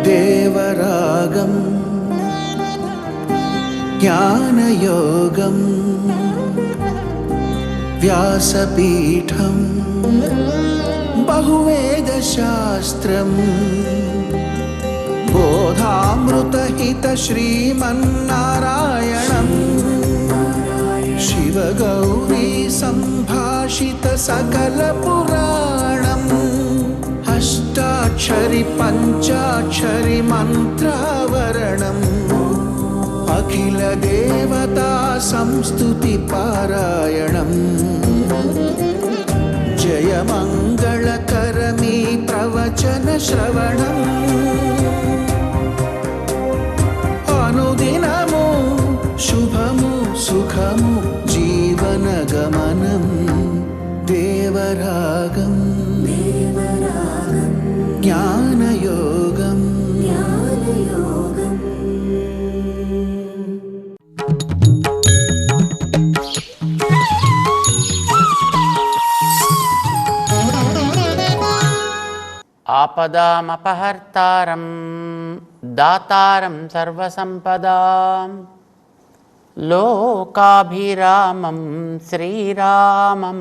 దేవరాగం జ్ఞానయోగం వ్యాసపీఠం బహువేదశాస్త్రం బోధామృతహిత శ్రీమన్నారాయణం శివగౌరీ సంభాషిత సకల పురాణం అష్టాక్షరి పంచాక్షరి మంత్రావరణం అఖిల దేవతా సంస్తుతి పారాయణం జయమంగళకరమీ ప్రవచన శ్రవణం అనుదినము శుభము సుఖము జీవన గమనం దేవరాగం జ్ఞానయోగం ఆపదామపహర్తారం దాతారం సర్వసంపదాం లోకాభిరామం శ్రీరామం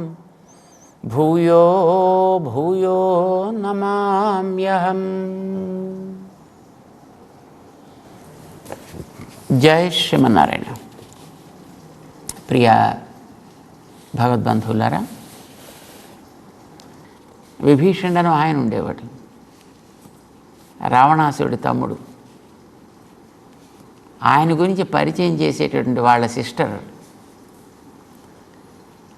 భూయో భూయో నమామ్యహం. జై శ్రీమన్నారాయణ. ప్రియ భగవద్బంధువులారా, విభీషణుడను ఆయన ఉండేవాడు, రావణాసుడి తమ్ముడు. ఆయన గురించి పరిచయం చేసేటటువంటి వాళ్ళ సిస్టర్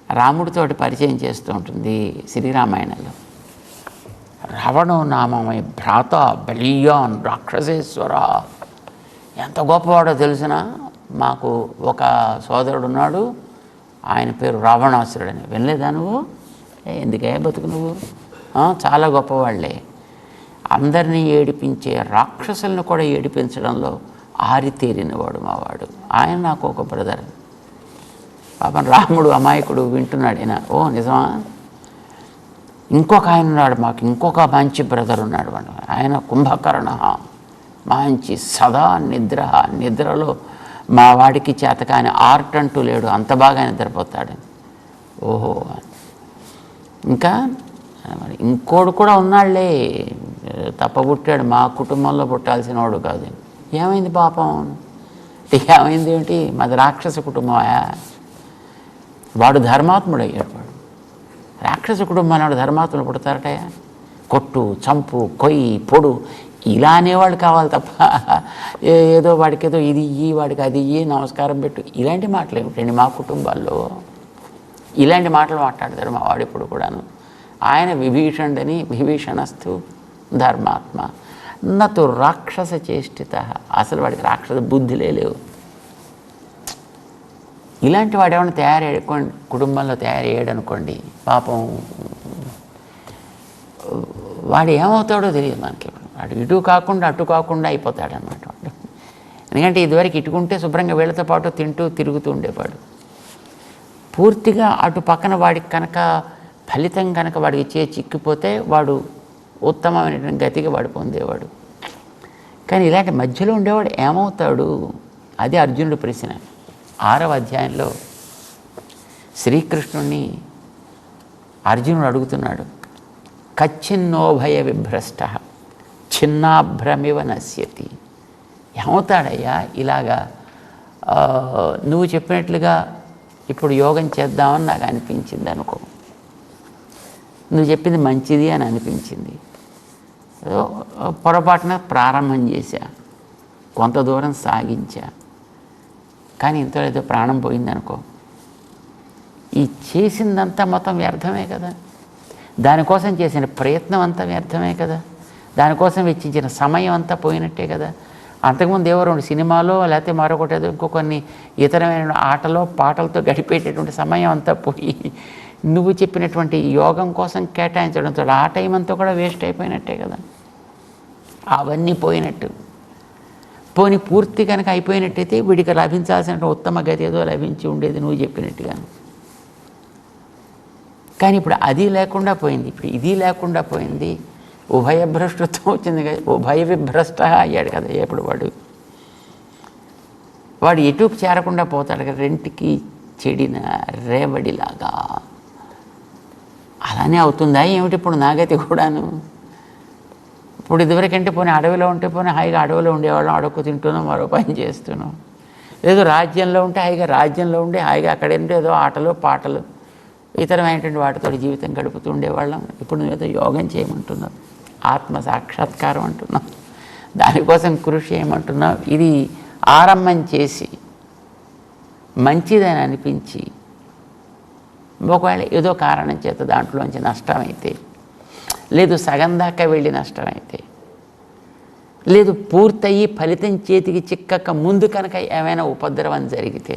రాముడితోటి పరిచయం చేస్తూ ఉంటుంది శ్రీరామాయణంలో. రావణో నామమై భ్రాత బలీయాన్ రాక్షసేశ్వర. ఎంత గొప్పవాడో తెలిసిన, మాకు ఒక సోదరుడు ఉన్నాడు, ఆయన పేరు రావణాసురుడని. వినలేదా నువ్వు? ఎందుకే బతుకు నువ్వు? చాలా గొప్పవాళ్లే. అందరినీ ఏడిపించే రాక్షసులను కూడా ఏడిపించడంలో ఆరితేరినవాడు మావాడు. ఆయన నాకు ఒక బ్రదర్. పాపం రాముడు అమాయకుడు వింటున్నాడు. ఆయన ఓ నిజమా? ఇంకొక ఆయన ఉన్నాడు, మాకు ఇంకొక మంచి బ్రదర్ ఉన్నాడు. ఆయన కుంభకర్ణ, మంచి సదా నిద్రలో మా వాడికి చేతకాని ఆర్ట్ అంటూ లేడు, అంత బాగా నిద్రపోతాడు. ఓహో, ఇంకా ఇంకోడు కూడా ఉన్నాళ్లే, తప్పబుట్టాడు, మా కుటుంబంలో పుట్టాల్సిన వాడు కాదు. ఏమైంది పాపం? ఏమైంది ఏంటి? మాది రాక్షస కుటుంబమా? వాడు ధర్మాత్ముడు అయ్యాడు. వాడు రాక్షస కుటుంబాన్ని వాడు ధర్మాత్ములు పుడతారటయా? కొట్టు, చంపు, కొయ్యి, పొడు ఇలా అనేవాళ్ళు కావాలి తప్ప ఏదో వాడికి ఏదో ఇది ఇయ్యి, వాడికి అది ఇయ్యి, నమస్కారం పెట్టు, ఇలాంటి మాటలు ఏమిటండి? మా కుటుంబాల్లో ఇలాంటి మాటలు మాట్లాడతారు మా వాడు ఇప్పుడు కూడాను. ఆయన విభీషణుడని, విభీషణస్థు ధర్మాత్మ నతు రాక్షస చేష్టిత. అసలు వాడికి రాక్షస బుద్ధిలే లేవు. ఇలాంటి వాడు ఏమైనా తయారయ్యాడు కుటుంబంలో తయారయ్యాడు అనుకోండి, పాపం వాడు ఏమవుతాడో తెలియదు మనకి. వాడు ఇటు కాకుండా అటు కాకుండా అయిపోతాడు అన్నమాట వాడు. ఎందుకంటే ఇదివరకు ఇటుకుంటే శుభ్రంగా వీళ్ళతో పాటు తింటూ తిరుగుతూ ఉండేవాడు. పూర్తిగా అటు పక్కన వాడికి కనుక ఫలితం కనుక వాడికి చిక్కిపోతే వాడు ఉత్తమమైనటువంటి గతిగా వాడు పొందేవాడు. కానీ ఇలాంటి మధ్యలో ఉండేవాడు ఏమవుతాడు? అది అర్జునుడి ప్రశ్న. 6వ అధ్యాయంలో శ్రీకృష్ణుణ్ణి అర్జునుడు అడుగుతున్నాడు. కచ్చిన్నోభయ విభ్రష్ట చిన్నాభ్రమివ నశ్యతి. ఏమవుతాడయ్యా ఇలాగా? నువ్వు చెప్పినట్లుగా ఇప్పుడు యోగం చేద్దామని నాకు అనిపించింది అనుకో, నువ్వు చెప్పింది మంచిది అని అనిపించింది, పొరపాటున ప్రారంభం చేశా, కొంత దూరం సాగించా, కానీ ఇంతలో ఏదో ప్రాణం పోయిందనుకో, ఈ చేసిందంతా మొత్తం వ్యర్థమే కదా. దానికోసం చేసిన ప్రయత్నం అంతా వ్యర్థమే కదా. దానికోసం వెచ్చించిన సమయం అంతా పోయినట్టే కదా. అంతకుముందు ఏవో 2 సినిమాలో లేకపోతే మరొకటి ఏదో ఇంకో కొన్ని ఇతరమైన ఆటలో పాటలతో గడిపేటటువంటి సమయం అంతా పోయి నువ్వు చెప్పినటువంటి యోగం కోసం కేటాయించడంతో ఆ టైం అంతా కూడా వేస్ట్ అయిపోయినట్టే కదా. అవన్నీ పోయినట్టు. పోని పూర్తి కనుక అయిపోయినట్టయితే వీడికి లభించాల్సిన ఉత్తమ గతి ఏదో లభించి ఉండేది నువ్వు చెప్పినట్టుగాను. కానీ ఇప్పుడు అది లేకుండా పోయింది, ఇప్పుడు ఇది లేకుండా పోయింది. ఉభయభ్రష్టత్వం వచ్చింది కదా, ఉభయ విభ్రష్ట అయ్యాడు కదా ఎప్పుడు వాడు ఎటుకు చేరకుండా పోతాడు కదా, రెంటికి చెడిన రేవడిలాగా. అలానే అవుతుందా ఏమిటి ఇప్పుడు నాగతి కూడాను? ఇప్పుడు ఇదివరకంటే పోనీ అడవిలో ఉంటే పోనీ హాయిగా అడవిలో ఉండేవాళ్ళం, అడుక్కు తింటున్నాం, మరో పని చేస్తున్నాం. ఏదో రాజ్యంలో ఉంటే హాయిగా రాజ్యంలో ఉండి హాయిగా అక్కడ ఉంటే ఏదో ఆటలు పాటలు ఇతరమైనటువంటి వాటితో జీవితం గడుపుతూ ఉండేవాళ్ళం. ఇప్పుడు నువ్వేదో యోగం చేయమంటున్నావు, ఆత్మ సాక్షాత్కారం అంటున్నావు, దానికోసం కృషి చేయమంటున్నావు. ఇది ఆరంభం చేసి మంచిదని అనిపించి ఒకవేళ ఏదో కారణం చేత దాంట్లోంచి నష్టమైతే, లేదు సగం దాకా వెళ్ళి నష్టమైతే, లేదు పూర్తయి ఫలితం చేతికి చిక్కక ముందు కనుక ఏమైనా ఉపద్రవం జరిగితే,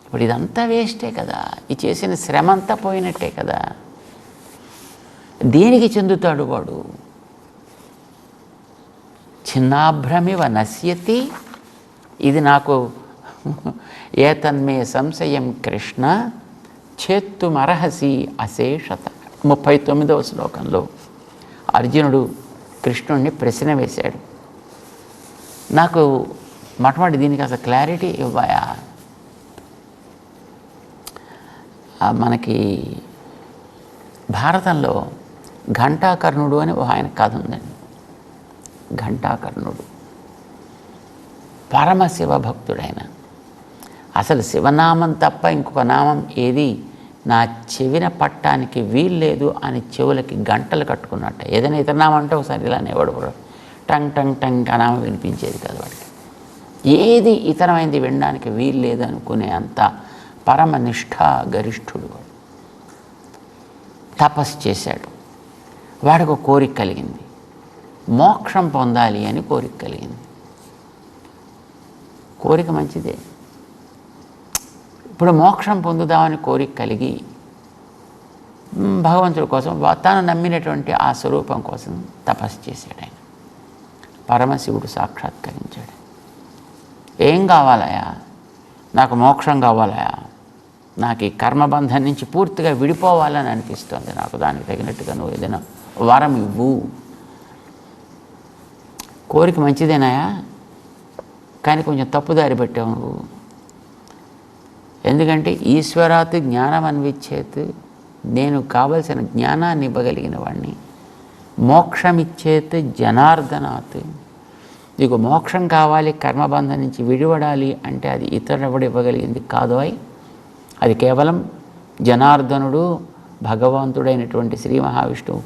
ఇప్పుడు ఇదంతా వేస్టే కదా, ఈ చేసిన శ్రమ అంతా పోయినట్టే కదా. దేనికి చెందుతాడు వాడు? చిన్నాభ్రమివ నశ్యతి. ఇది నాకు ఏతన్మే సంశయం కృష్ణ చేత్తుమర్హసి అశేషత. 39వ శ్లోకంలో అర్జునుడు కృష్ణుడిని ప్రశ్న వేశాడు. నాకు మొట్టమొదటి దీనికి అసలు క్లారిటీ ఇవ్వయా? మనకి భారతంలో ఘంటాకర్ణుడు అని ఆయన కథ ఉందండి. ఘంటాకర్ణుడు పరమశివ భక్తుడైన, అసలు శివనామం తప్ప ఇంకొక నామం ఏది నా చెవిన పట్టానికి వీల్లేదు అని చెవులకి గంటలు కట్టుకున్నట్ట. ఏదైనా ఇతర నామం అంటే ఒకసారి ఇలానే వాడు టంగ్ టంగ్ టంగ్ ఆ నామం వినిపించేది కదా వాడికి. ఏది ఇతరమైంది వినడానికి వీల్లేదు అనుకునే అంత పరమ నిష్ఠా గరిష్ఠుడు వాడు. తపస్సు చేశాడు. వాడికి ఒక కోరిక కలిగింది, మోక్షం పొందాలి అని కోరిక కలిగింది. కోరిక మంచిదే. ఇప్పుడు మోక్షం పొందుదామని కోరిక కలిగి భగవంతుడి కోసం తాను నమ్మినటువంటి ఆ స్వరూపం కోసం తపస్సు చేశాడు ఆయన. పరమశివుడు సాక్షాత్కరించాడు. ఏం కావాలయా? నాకు మోక్షం కావాలయా, నాకు ఈ కర్మబంధం నుంచి పూర్తిగా విడిపోవాలని అనిపిస్తుంది, నాకు దానికి తగినట్టుగా నువ్వు ఏదైనా వరం ఇవ్వు. కోరిక మంచిదేనాయా, కానీ కొంచెం తప్పుదారి పెట్టావు నువ్వు. ఎందుకంటే ఈశ్వరాత్ జ్ఞానం అన్విచ్చేత్, నేను కావలసిన జ్ఞానాన్ని ఇవ్వగలిగిన వాడిని. మోక్షమిచ్చేత్ జనార్దనాత్, నీకు మోక్షం కావాలి, కర్మబంధం నుంచి విడిపడాలి అంటే అది ఇతరుడు ఇవ్వగలిగింది కాదు. అది కేవలం జనార్దనుడు భగవంతుడైనటువంటి శ్రీ మహావిష్ణువు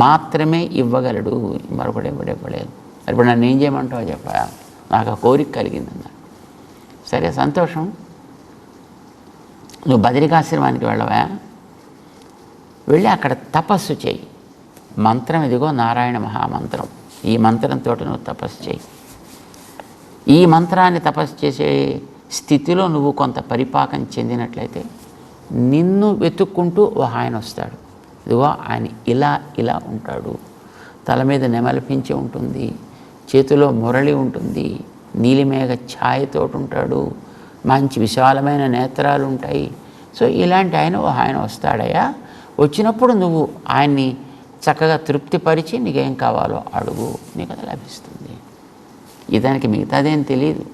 మాత్రమే ఇవ్వగలడు, మరొకటి ఇవ్వలేదు. ఇప్పుడు నన్ను ఏం చేయమంటావో చెప్పా, నాకు ఆ కోరిక కలిగిందన్న. సరే సంతోషం, నువ్వు బదరికాశ్రమానికి వెళ్ళవా, వెళ్ళి అక్కడ తపస్సు చేయి. మంత్రం ఇదిగో నారాయణ మహామంత్రం, ఈ మంత్రంతో నువ్వు తపస్సు చేయి. ఈ మంత్రాన్ని తపస్సు చేసే స్థితిలో నువ్వు కొంత పరిపాకం చెందినట్లయితే నిన్ను వెతుక్కుంటూ ఆయన వస్తాడు. ఇదిగో ఆయన ఇలా ఇలా ఉంటాడు, తల మీద నెమలిపించి ఉంటుంది, చేతిలో మురళి ఉంటుంది, నీలిమేఘ ఛాయతోటి ఉంటాడు, మంచి విశాలమైన నేత్రాలు ఉంటాయి. సో ఇలాంటి ఆయన వస్తాడయ్యా. వచ్చినప్పుడు నువ్వు ఆయన్ని చక్కగా తృప్తిపరిచి నీకేం కావాలో అడుగు, నీకు అది లభిస్తుంది. ఇదానికి మిగతాదేం తెలియదు,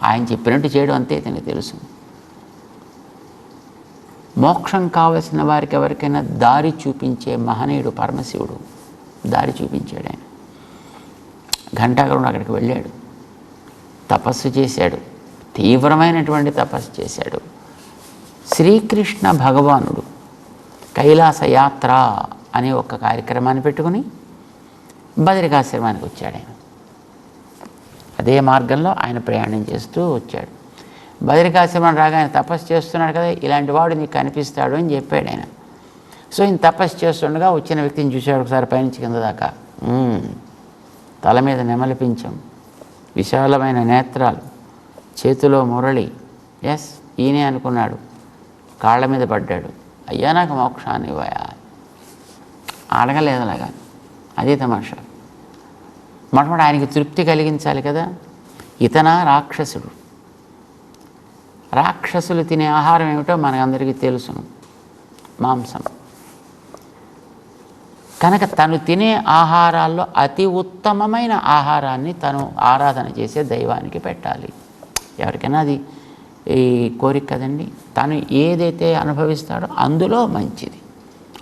ఆయన చెప్పినట్టు చేయడం అంతే ఇతనికి తెలుసు. మోక్షం కావలసిన వారికి ఎవరికైనా దారి చూపించే మహనీయుడు పరమశివుడు. దారి చూపించాడు ఆయన. ఘంటాకరుడు అక్కడికి వెళ్ళాడు, తపస్సు చేశాడు, తీవ్రమైనటువంటి తపస్సు చేశాడు. శ్రీకృష్ణ భగవానుడు కైలాస యాత్ర అనే ఒక కార్యక్రమాన్ని పెట్టుకుని బదరికాశ్రమానికి వచ్చాడు ఆయన. అదే మార్గంలో ఆయన ప్రయాణం చేస్తూ వచ్చాడు. బదరికాశ్రమం రాగా ఆయన తపస్సు చేస్తున్నాడు కదా, ఇలాంటి వాడు నీకు కనిపిస్తాడు అని చెప్పాడు ఆయన. సో ఈయన తపస్సు చేస్తుండగా వచ్చిన వ్యక్తిని చూశాడు ఒకసారి పైనుంచి కింద దాకా. తల మీద నెమలిపించం, విశాలమైన నేత్రాలు, చేతిలో మురళి. ఎస్ ఈయనే అనుకున్నాడు. కాళ్ళ మీద పడ్డాడు. అయ్యా నాకు మోక్షాన్ని ఇవ్వయా. అడగలేదు అలాగా, అదే తమాషా. మొట్టమొదటి ఆయనకి తృప్తి కలిగించాలి కదా. ఇతనా రాక్షసుడు, రాక్షసులు తినే ఆహారం ఏమిటో మనకందరికీ తెలుసును, మాంసం. కనుక తను తినే ఆహారాల్లో అతి ఉత్తమమైన ఆహారాన్ని తను ఆరాధన చేసే దైవానికి పెట్టాలి. ఎవరికైనా అది ఈ కోరిక కదండి. తను ఏదైతే అనుభవిస్తాడో అందులో మంచిది,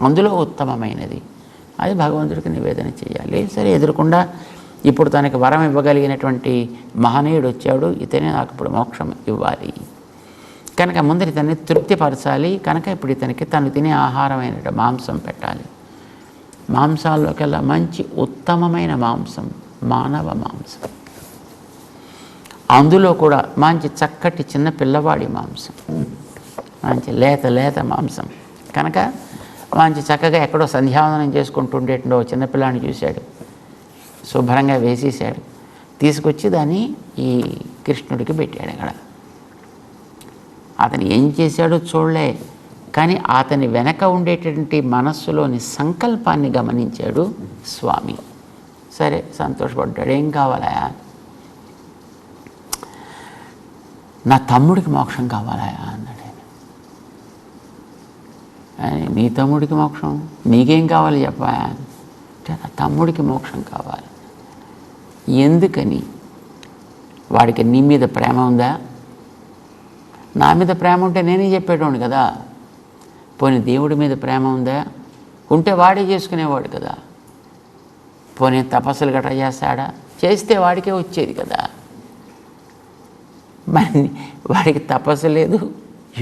అందులో ఉత్తమమైనది అది భగవంతుడికి నివేదన చేయాలి. సరే, ఎదురకుండా ఇప్పుడు తనకి వరం ఇవ్వగలిగినటువంటి మహనీయుడు వచ్చాడు, ఇతనే నాకు ఇప్పుడు మోక్షం ఇవ్వాలి కనుక ముందర ఇతన్ని తృప్తిపరచాలి. కనుక ఇప్పుడు ఇతనికి తను తినే ఆహారమైన మాంసం పెట్టాలి. మాంసాల్లోకెల్లా మంచి ఉత్తమమైన మాంసం మానవ మాంసం. అందులో కూడా మంచి చక్కటి చిన్న పిల్లవాడి మాంసం, మంచి లేత మాంసం. కనుక మంచి చక్కగా ఎక్కడో సంధ్యావందనం చేసుకుంటుండేటో చిన్నపిల్లాన్ని చూశాడు, శుభ్రంగా వేసేసాడు, తీసుకొచ్చి దాన్ని ఈ కృష్ణుడికి పెట్టాడు. అక్కడ అతను ఏం చేశాడో చూడలే, కానీ అతని వెనక ఉండేటటువంటి మనస్సులోని సంకల్పాన్ని గమనించాడు స్వామి. సరే, సంతోషపడ్డాడు. ఏం కావాలా? నా తమ్ముడికి మోక్షం కావాలా అన్నాడు ఆయన. నీ తమ్ముడికి మోక్షం? నీకేం కావాలి చెప్పా అంటే, నా తమ్ముడికి మోక్షం కావాలి. ఎందుకని? వాడికి నీ మీద ప్రేమ ఉందా? నా మీద ప్రేమ ఉంటే నేనే చెప్పేటోడు కదా. పోనీ దేవుడి మీద ప్రేమ ఉందా? ఉంటే వాడే చేసుకునేవాడు కదా. పోనీ తపస్సులు గట్రా చేస్తాడా? చేస్తే వాడికే వచ్చేది కదా. మరి వాడికి తపస్సు లేదు,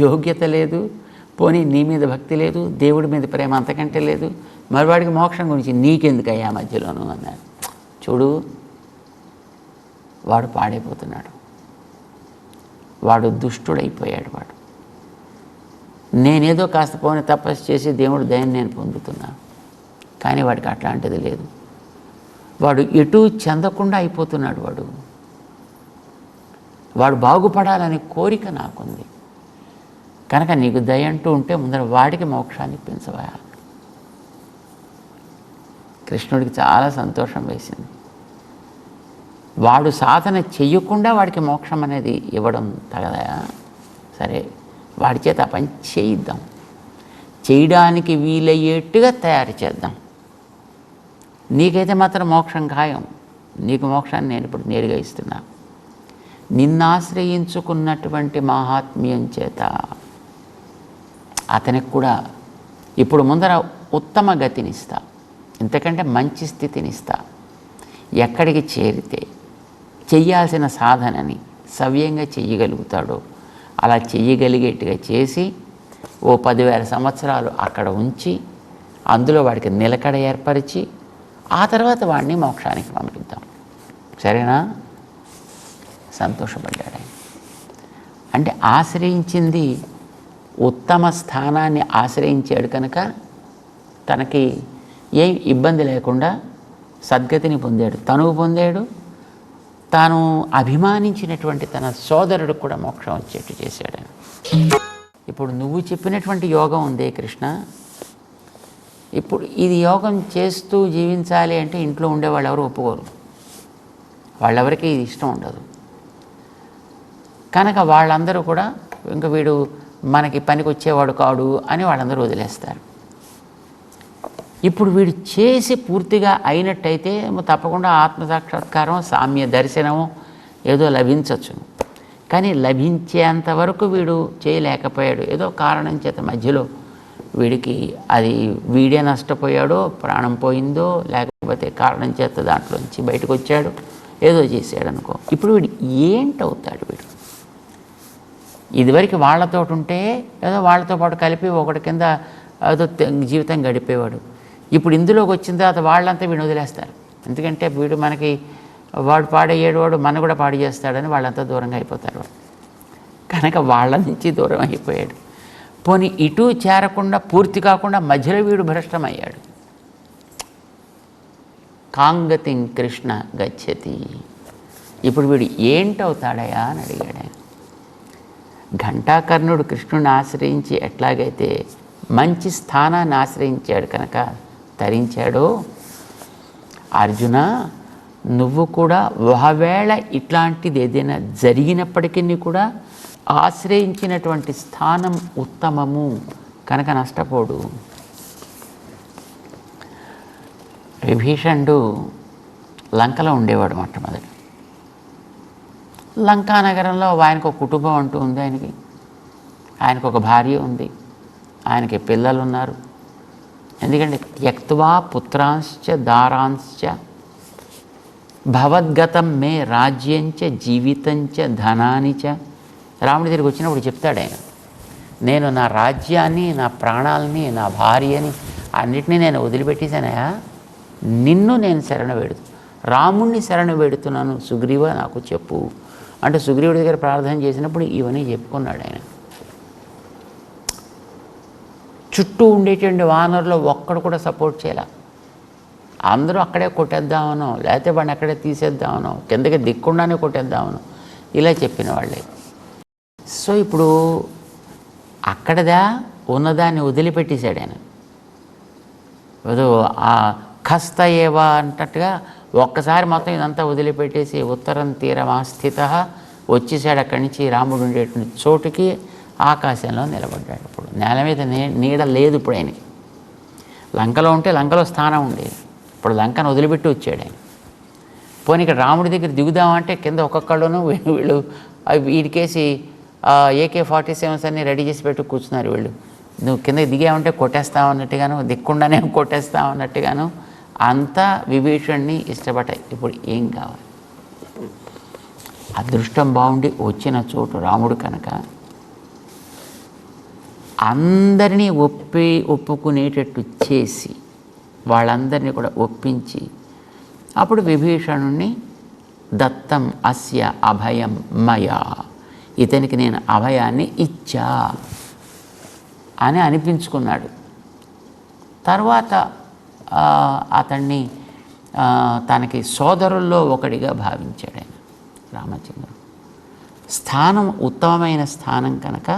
యోగ్యత లేదు, పోనీ నీ మీద భక్తి లేదు, దేవుడి మీద ప్రేమ అంతకంటే లేదు, మరి వాడికి మోక్షం గురించి నీకెందుకయ్యా మధ్యలోనూ అన్నాడు. చూడు, వాడు పాడైపోతున్నాడు, వాడు దుష్టుడైపోయాడు. వాడు నేనేదో కాస్త పోనీ తపస్సు చేసి దేవుడు దయని నేను పొందుతున్నాను, కానీ వాడికి అట్లాంటిది లేదు. వాడు ఎటు చెందకుండా అయిపోతున్నాడు. వాడు బాగుపడాలనే కోరిక నాకుంది. కనుక నీకు దయ అంటూ ఉంటే ముందర వాడికి మోక్షాన్ని ఇప్పించవా. కృష్ణుడికి చాలా సంతోషం వేసింది. వాడు సాధన చెయ్యకుండా వాడికి మోక్షం అనేది ఇవ్వడం తగదా? సరే, వాడి చేత ఆ పని చేయిద్దాం, చేయడానికి వీలయ్యేట్టుగా తయారు చేద్దాం. నీకైతే మాత్రం మోక్షం ఖాయం. నీకు మోక్షాన్ని నేను ఇప్పుడు నేరుగా ఇస్తున్నా. నిన్నాశ్రయించుకున్నటువంటి మహాత్మ్యం చేత అతనికి కూడా ఇప్పుడు ముందర ఉత్తమ గతినిస్తా, ఇంతకంటే మంచి స్థితినిస్తా. ఎక్కడికి చేరితే చెయ్యాల్సిన సాధనని సవ్యంగా చెయ్యగలుగుతాడో అలా చెయ్యగలిగేట్టుగా చేసి ఓ 10,000 సంవత్సరాలు అక్కడ ఉంచి అందులో వాడికి నిలకడ ఏర్పరిచి ఆ తర్వాత వాడిని మోక్షానికి పంపిద్దాం. సరేనా? సంతోషపడ్డాడు ఆయన. అంటే ఆశ్రయించింది ఉత్తమ స్థానాన్ని ఆశ్రయించాడు కనుక తనకి ఏ ఇబ్బంది లేకుండా సద్గతిని పొందాడు, తనువు పొందాడు. తాను అభిమానించినటువంటి తన సోదరుడు కూడా మోక్షం వచ్చేట్టు చేశాడు ఆయన. ఇప్పుడు నువ్వు చెప్పినటువంటి యోగం ఉందే కృష్ణ, ఇప్పుడు ఇది యోగం చేస్తూ జీవించాలి అంటే ఇంట్లో ఉండేవాళ్ళు ఎవరు ఒప్పుకోరు, వాళ్ళెవరికి ఇది ఇష్టం ఉండదు. కనుక వాళ్ళందరూ కూడా ఇంకా వీడు మనకి పనికి వచ్చేవాడు కాడు అని వాళ్ళందరూ వదిలేస్తారు. ఇప్పుడు వీడు చేసి పూర్తిగా అయినట్టయితే తప్పకుండా ఆత్మసాక్షాత్కారం, సామ్య దర్శనము ఏదో లభించవచ్చు. కానీ లభించేంత వరకు వీడు చేయలేకపోయాడు. ఏదో కారణం చేత మధ్యలో వీడికి అది వీడే నష్టపోయాడో, ప్రాణం పోయిందో, లేకపోతే కారణం చేత దాంట్లోంచి బయటకు వచ్చాడు, ఏదో చేశాడు అనుకో. ఇప్పుడు వీడు ఏంటవుతాడు? వీడు ఇదివరకు వాళ్ళతో ఉంటే ఏదో వాళ్ళతో పాటు కలిపి ఒకటి కింద ఏదో జీవితం గడిపేవాడు. ఇప్పుడు ఇందులోకి వచ్చిన తర్వాత వాళ్ళంతా వీడిని వదిలేస్తారు. ఎందుకంటే వీడు మనకి వాడు పాడయ్యాడు, వాడు మన కూడా పాడు చేస్తాడని వాళ్ళంతా దూరంగా అయిపోతారు. కనుక వాళ్ళ నుంచి దూరం అయిపోయాడు. పోనీ ఇటు చేరకుండా పూర్తి కాకుండా మధ్యలో వీడు భ్రష్టమయ్యాడు. కాంగతిం కృష్ణ గచ్చతి. ఇప్పుడు వీడు ఏంటవుతాడయా అని అడిగాడు ఆయన. ఘంటాకర్ణుడు కృష్ణుని ఆశ్రయించి ఎట్లాగైతే మంచి స్థానాన్ని ఆశ్రయించాడు కనుక తరించాడో, అర్జున నువ్వు కూడా ఒకవేళ ఇట్లాంటిది ఏదైనా జరిగినప్పటికీ కూడా ఆశ్రయించినటువంటి స్థానం ఉత్తమము కనుక నష్టపోడు. విభీషణుడు లంకలో ఉండేవాడు మొట్టమొదటి. లంకా నగరంలో ఆయనకు ఒక కుటుంబం అంటూ ఉంది. ఆయనకు ఒక భార్య ఉంది, ఆయనకి పిల్లలు ఉన్నారు. ఎందుకంటే త్యక్త్వా పుత్రాంశ్చ దారాంశ్చ భవద్గతం మే రాజ్యంచ జీవితంచ ధనానిచ. రాముడి దగ్గరికి వచ్చినప్పుడు చెప్తాడు ఆయన, నేను నా రాజ్యాన్ని, నా ప్రాణాలని, నా భార్యని అన్నిటినీ నేను వదిలిపెట్టేశానయా, నిన్ను నేను శరణు వేడుతు, రాముణ్ణి శరణు వేడుతున్నాను, సుగ్రీవ నాకు చెప్పు అంటే సుగ్రీవుడి దగ్గర ప్రార్థన చేసినప్పుడు ఇవన్నీ చెప్పుకున్నాడు ఆయన. చుట్టూ ఉండేటువంటి వానరులు ఒక్కడు కూడా సపోర్ట్ చేయాల. అందరూ అక్కడే కొట్టేద్దామనో, లేకపోతే వాడిని అక్కడే తీసేద్దామనో, కిందకి దిక్కుండానే కొట్టేద్దామనో ఇలా చెప్పిన వాళ్ళే. సో ఇప్పుడు అక్కడదా ఉన్నదాన్ని వదిలిపెట్టేశాడు ఆయన. ఏదో ఆ ఖస్త ఏవా అంటట్టుగా ఒక్కసారి మొత్తం ఇదంతా వదిలిపెట్టేసి ఉత్తరం తీరమాస్థిత వచ్చేసాడు. అక్కడి నుంచి రాముడు ఉండేటువంటి చోటుకి ఆకాశంలో నిలబడ్డాడు. ఇప్పుడు నేల మీద నీడ లేదు ఇప్పుడు ఆయనకి. లంకలో ఉంటే లంకలో స్థానం ఉండేది, ఇప్పుడు లంకను వదిలిపెట్టి వచ్చాడు ఆయన. పోనీ ఇక్కడ రాముడి దగ్గర దిగుదామంటే కింద ఒక్కొక్కళ్ళను వీళ్ళు వీడికేసి AK-47 అన్నీ రెడీ చేసి పెట్టి కూర్చున్నారు వీళ్ళు. నువ్వు కిందకి దిగామంటే కొట్టేస్తావు అన్నట్టుగాను, దిక్కుండానే కొట్టేస్తావు అన్నట్టుగాను అంతా విభీషణ్ణి ఇష్టపడ్డాయి. ఇప్పుడు ఏం కావాలి? అదృష్టం బాగుండి వచ్చిన చోటు రాముడు కనుక అందరినీ ఒప్పుకునేటట్టు చేసి వాళ్ళందరినీ కూడా ఒప్పించి అప్పుడు విభీషణుణ్ణి దత్తం అస్య అభయం మయా, ఇతనికి నేను అభయాన్ని ఇచ్చా అని అనిపించుకున్నాడు. తర్వాత అతన్ని తనకి సోదరుల్లో ఒకడిగా భావించాడు ఆయన రామచంద్రుడు. స్థానం ఉత్తమమైన స్థానం కనుక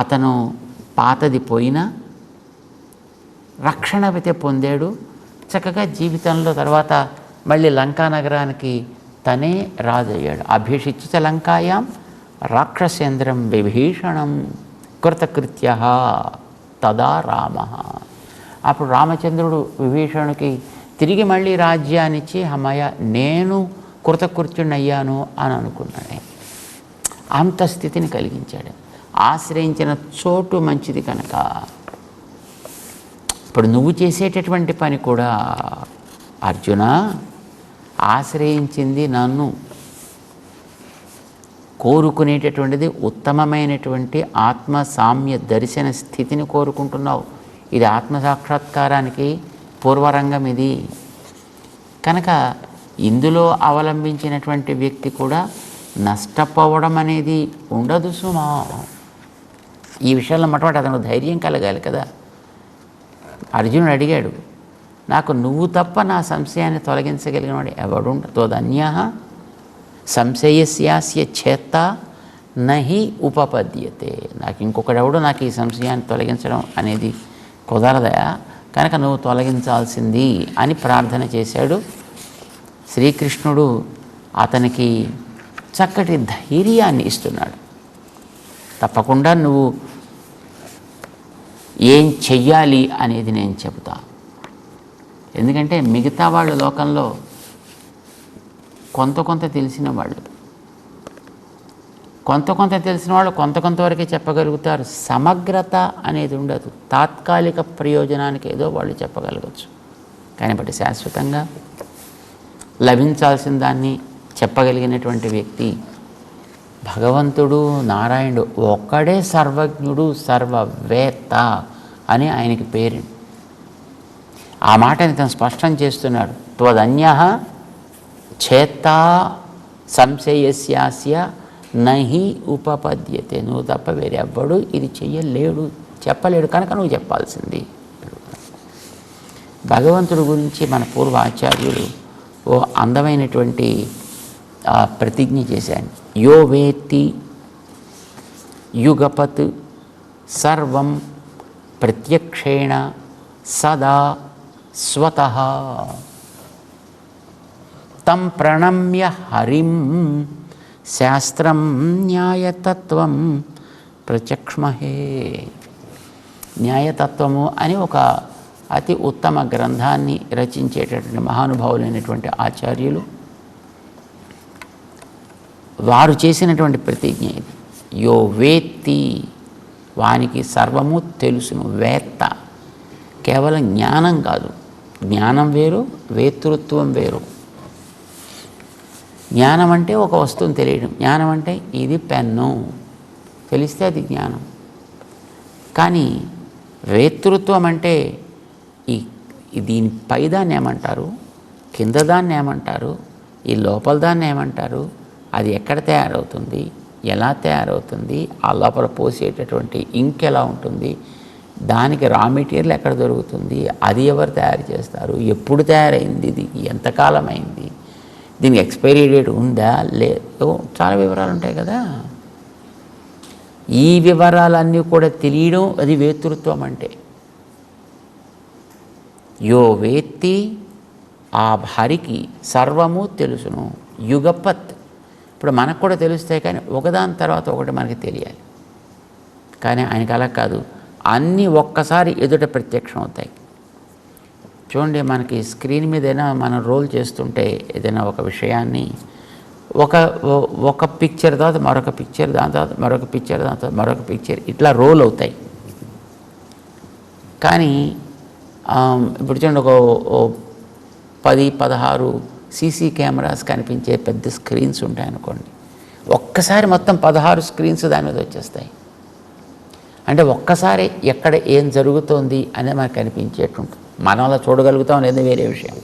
అతను పాతది పోయినా రక్షణ అయితే పొందాడు. చక్కగా జీవితంలో తర్వాత మళ్ళీ లంకా నగరానికి తనే రాజయ్యాడు. అభిషిచ్య లంకాయాం రాక్షసేంద్రం విభీషణం కృతకృత్య తదా రామ. అప్పుడు రామచంద్రుడు విభీషణుడికి తిరిగి మళ్ళీ రాజ్యాన్నిచ్చి అమ్మయ్య నేను కృతకృత్యుడయ్యాను అని అనుకున్నాడు. అంత స్థితిని కలిగించాడు. ఆశ్రయించిన చోటు మంచిది కనుక ఇప్పుడు నువ్వు చేసేటటువంటి పని కూడా అర్జున ఆశ్రయించింది నన్ను, కోరుకునేటటువంటిది ఉత్తమమైనటువంటి ఆత్మ సామ్య దర్శన స్థితిని కోరుకుంటున్నావు. ఇది ఆత్మసాక్షాత్కారానికి పూర్వరంగం ఇది కనుక ఇందులో అవలంబించినటువంటి వ్యక్తి కూడా నష్టపోవడం అనేది ఉండదు సుమా. ఈ విషయంలో మొట్టమొదటి అతను ధైర్యం కలగాలి కదా. అర్జునుడు అడిగాడు, నాకు నువ్వు తప్ప నా సంశయాన్ని తొలగించగలిగిన వాడు ఎవడుండ తోదన్య సంశయస్యాస్య చేత్త నహి ఉపపద్యతే. నాకు ఇంకొకడెవడు నాకు ఈ సంశయాన్ని తొలగించడం అనేది కుదరదయా, కనుక నువ్వు తొలగించాల్సింది అని ప్రార్థన చేశాడు. శ్రీకృష్ణుడు అతనికి చక్కటి ధైర్యాన్ని ఇస్తున్నాడు. తప్పకుండా నువ్వు ఏం చెయ్యాలి అనేది నేను చెబుతా. ఎందుకంటే మిగతా వాళ్ళ లోకంలో కొంత తెలిసిన వాళ్ళు కొంతవరకే చెప్పగలుగుతారు. సమగ్రత అనేది ఉండదు. తాత్కాలిక ప్రయోజనానికి ఏదో వాళ్ళు చెప్పగలగచ్చు, కానీ బట్టి శాశ్వతంగా లభించాల్సిన దాన్ని చెప్పగలిగినటువంటి వ్యక్తి భగవంతుడు నారాయణుడు ఒక్కడే సర్వజ్ఞుడు సర్వవేత్త అని ఆయనకి పేరు. ఆ మాటని తను స్పష్టం చేస్తున్నాడు. త్వదన్య చేత్తా సంశయస్యాస్య నహి ఉపపద్యతే. నువ్వు తప్ప వేరే ఎవ్వడు ఇది చెయ్యలేడు, చెప్పలేడు, కనుక నువ్వు చెప్పాల్సింది. భగవంతుడి గురించి మన పూర్వ ఆచార్యులు ఓ అందమైనటువంటి ప్రతిజ్ఞ చేశాను. యో వేత్తి యుగపత్ సర్వం ప్రత్యక్షేణ సదా స్వతః తం ప్రణమ్య హరిం శాస్త్రం న్యాయతత్వం ప్రచక్ష్మహే. న్యాయతత్వము అని ఒక అతి ఉత్తమ గ్రంథాన్ని రచించేటటువంటి మహానుభావులైనటువంటి ఆచార్యులు వారు చేసినటువంటి ప్రతిజ్ఞ ఇది. యో వేత్తి, వానికి సర్వము తెలుసును. వేత్త కేవలం జ్ఞానం కాదు, జ్ఞానం వేరు, వేతృత్వం వేరు. జ్ఞానం అంటే ఒక వస్తువుని తెలియడం, జ్ఞానం అంటే ఇది పెన్ను తెలిస్తే అది జ్ఞానం. కానీ వేతృత్వం అంటే దీని పైదాన్ని ఏమంటారు, కింద దాన్ని ఏమంటారు, ఈ లోపల దాన్ని ఏమంటారు, అది ఎక్కడ తయారవుతుంది, ఎలా తయారవుతుంది, ఆ లోపల పోసేటటువంటి ఇంక్ ఎలా ఉంటుంది, దానికి రా మెటీరియల్ ఎక్కడ దొరుకుతుంది, అది ఎవరు తయారు చేస్తారు, ఎప్పుడు తయారైంది, ఇది ఎంతకాలం అయింది, దీనికి ఎక్స్పైరీ డేట్ ఉందా లేదు, చాలా వివరాలు ఉంటాయి కదా. ఈ వివరాలన్నీ కూడా తెలియడం అది వేతృత్వం అంటే. యో వేత్తి, ఆ హరికి సర్వము తెలుసును. యుగపత్, ఇప్పుడు మనకు కూడా తెలుస్తాయి కానీ ఒకదాని తర్వాత ఒకటి మనకి తెలియాలి. కానీ ఆయనకి అలా కాదు, అన్నీ ఒక్కసారి ఎదుట ప్రత్యక్షం అవుతాయి. చూడండి, మనకి స్క్రీన్ మీద ఏదైనా మనం రోల్ చేస్తుంటే ఏదైనా ఒక విషయాన్ని ఒక పిక్చర్ తర్వాత మరొక పిక్చర్, దాని తర్వాత మరొక పిక్చర్, దాని తర్వాత మరొక పిక్చర్, ఇట్లా రోల్ అవుతాయి. కానీ ఇప్పుడు చూడండి, ఒక 10-16 సీసీ కెమెరాస్ కనిపించే పెద్ద స్క్రీన్స్ ఉంటాయనుకోండి, ఒక్కసారి మొత్తం 16 స్క్రీన్స్ దాని మీద వచ్చేస్తాయి. అంటే ఒక్కసారి ఎక్కడ ఏం జరుగుతోంది అనేది మనకు కనిపించేట్టుంటుంది. మనం అలా చూడగలుగుతాం లేదా వేరే విషయం.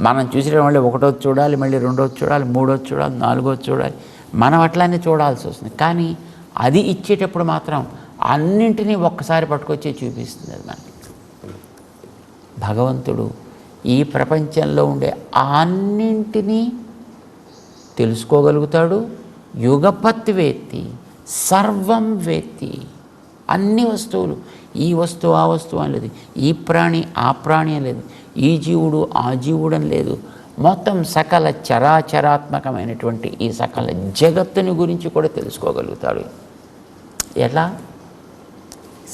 మనం చూసిన మళ్ళీ ఒకటోది చూడాలి, మళ్ళీ రెండోది చూడాలి, మూడోది చూడాలి, నాలుగోది చూడాలి, మనం అట్లానే చూడాల్సి వస్తుంది. కానీ అది ఇచ్చేటప్పుడు మాత్రం అన్నింటినీ ఒక్కసారి పట్టుకొచ్చి చూపిస్తుంది అది మనకి. భగవంతుడు ఈ ప్రపంచంలో ఉండే అన్నింటినీ తెలుసుకోగలుగుతాడు. యుగపత్ వేత్తి, సర్వం వేత్తి. అన్ని వస్తువులు, ఈ వస్తువు ఆ వస్తువు అని లేదు, ఈ ప్రాణి ఆ ప్రాణి అని లేదు, ఈ జీవుడు ఆ జీవుడు అని లేదు, మొత్తం సకల చరాచరాత్మకమైనటువంటి ఈ సకల జగత్తుని గురించి కూడా తెలుసుకోగలుగుతాడు. ఎలా?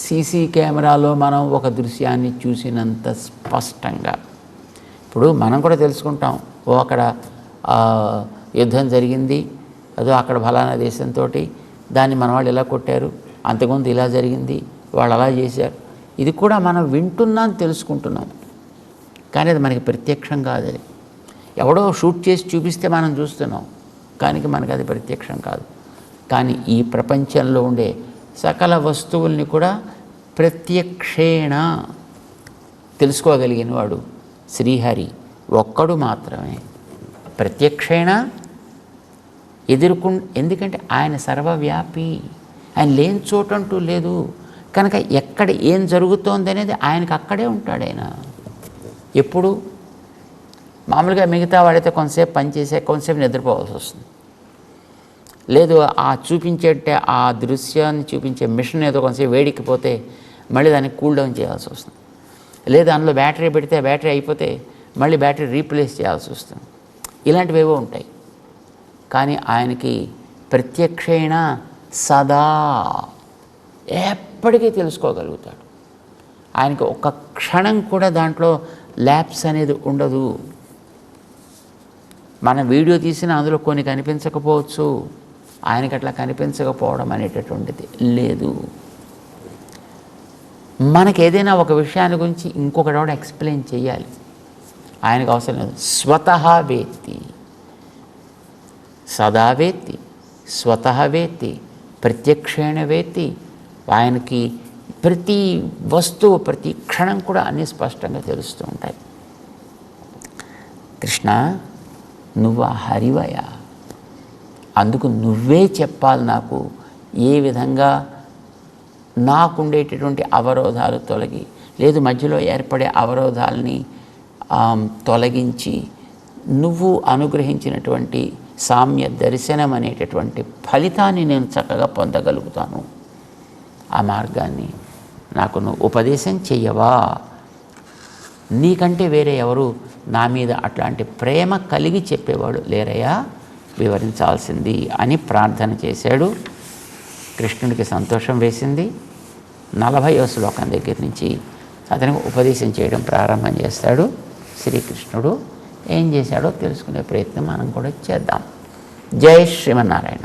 సీసీ కెమెరాలో మనం ఒక దృశ్యాన్ని చూసినంత స్పష్టంగా. ఇప్పుడు మనం కూడా తెలుసుకుంటాం, అక్కడ యుద్ధం జరిగింది, అదో అక్కడ ఫలానా దేశంతో దాన్ని మన వాళ్ళు ఇలా కొట్టారు, అంతకుముందు ఇలా జరిగింది, వాళ్ళు అలా చేశారు. ఇది కూడా మనం వింటున్నాం, తెలుసుకుంటున్నాం, కానీ అది మనకి ప్రత్యక్షం కాదు. అది ఎవడో షూట్ చేసి చూపిస్తే మనం చూస్తున్నాం, కానీ మనకి అది ప్రత్యక్షం కాదు. కానీ ఈ ప్రపంచంలో ఉండే సకల వస్తువుల్ని కూడా ప్రత్యక్షేణ తెలుసుకోగలిగిన వాడు శ్రీహరి ఒక్కడు మాత్రమే. ప్రత్యక్షేణ ఎందుకంటే ఆయన సర్వవ్యాపి, ఆయన లేని చోటంటూ లేదు కనుక ఎక్కడ ఏం జరుగుతోంది అనేది ఆయనకు అక్కడే ఉంటాడు. ఆయన ఎప్పుడు మామూలుగా మిగతా వాడైతే కొంతసేపు పనిచేసే కొంతసేపు నిద్రపోవాల్సి వస్తుంది. లేదు ఆ ఆ దృశ్యాన్ని చూపించే మిషన్ ఏదో కొంతసేపు వేడెక్కిపోతే మళ్ళీ దాన్ని కూల్ డౌన్ చేయాల్సి వస్తుంది. లేదు అందులో బ్యాటరీ పెడితే బ్యాటరీ అయిపోతే మళ్ళీ బ్యాటరీ రీప్లేస్ చేయాల్సి వస్తుంది. ఇలాంటివేవో ఉంటాయి. కానీ ఆయనకి ప్రత్యక్షేణ సదా ఎప్పటికీ తెలుసుకోగలుగుతాడు. ఆయనకి ఒక్క క్షణం కూడా దాంట్లో ల్యాప్స్ అనేది ఉండదు. మన వీడియో తీసిన అందులో కొన్ని కనిపించకపోవచ్చు, ఆయనకి అట్లా కనిపించకపోవడం అనేటటువంటిది లేదు. మనకి ఏదైనా ఒక విషయాన్ని గురించి ఇంకొకటి కూడా ఎక్స్ప్లెయిన్ చేయాలి, ఆయనకు అవసరం లేదు. స్వతహా వేత్తి, సదా వేత్తి, స్వతహ వేత్తి, ప్రత్యక్షేణ వేత్తి. ఆయనకి ప్రతి వస్తువు ప్రతి క్షణం కూడా అన్నీ స్పష్టంగా తెలుస్తూ ఉంటాయి. కృష్ణ నువ్వు ఆ హరివయ, అందుకు నువ్వే చెప్పాలి నాకు ఏ విధంగా నాకుండేటటువంటి అవరోధాలు తొలగి, లేదు మధ్యలో ఏర్పడే అవరోధాలని తొలగించి నువ్వు అనుగ్రహించినటువంటి సామ్య దర్శనం అనేటటువంటి ఫలితాన్ని నేను చక్కగా పొందగలుగుతాను. ఆ మార్గాన్ని నాకు నువ్వు ఉపదేశం చెయ్యవా? నీకంటే వేరే ఎవరు నా మీద అట్లాంటి ప్రేమ కలిగి చెప్పేవాడు లేరయ్యా వివరించాల్సింది అని ప్రార్థన చేశాడు. కృష్ణుడికి సంతోషం వేసింది. 40వ శ్లోకం దగ్గర నుంచి అతనికి ఉపదేశం చేయడం ప్రారంభం చేస్తాడు శ్రీకృష్ణుడు. ఏం చేశాడో తెలుసుకునే ప్రయత్నం మనం కూడా చేద్దాం. జై శ్రీమన్నారాయణ.